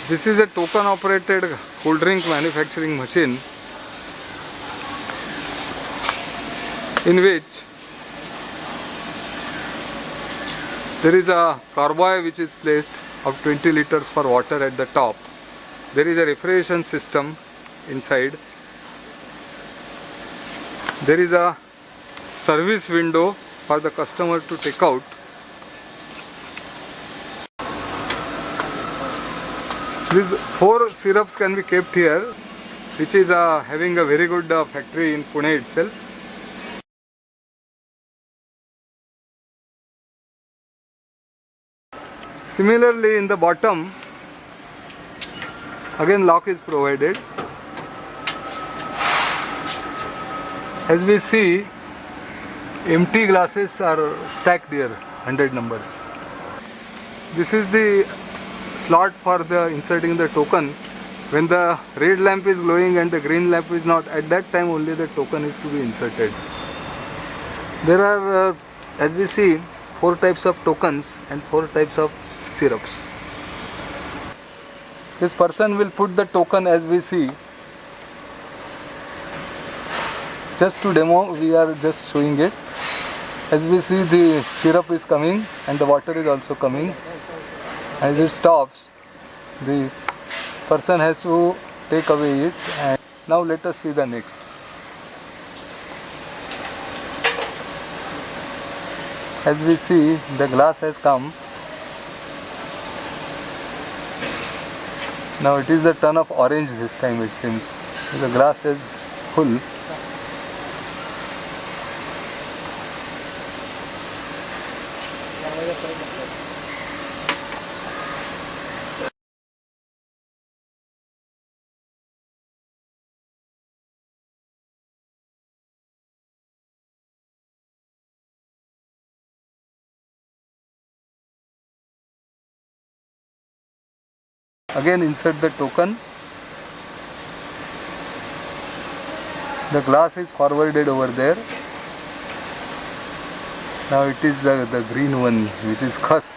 This is a token operated cool drink manufacturing machine in which there is a carboy which is placed of 20 liters for water at the top. There is a refrigeration system inside. There is a service window for the customer to take out. These 4 syrups can be kept here, which is having a very good factory in Pune itself. Similarly, in the bottom, again lock is provided. As we see, empty glasses are stacked here, 100 numbers. This is the slot for the inserting the token. When the red lamp is glowing and the green lamp is not, at that time only the token is to be inserted. There are, as we see, 4 types of tokens and 4 types of syrups. This person will put the token as we see. Just to demo, we are just showing it. As we see, the syrup is coming and the water is also coming. As it stops, the person has to take away it. And now let us see the next. As we see, the glass has come. Now it is the turn of orange this time, it seems. The glass is full. Again insert the token. The glass is forwarded over there. Now it is the green one, which is cusp.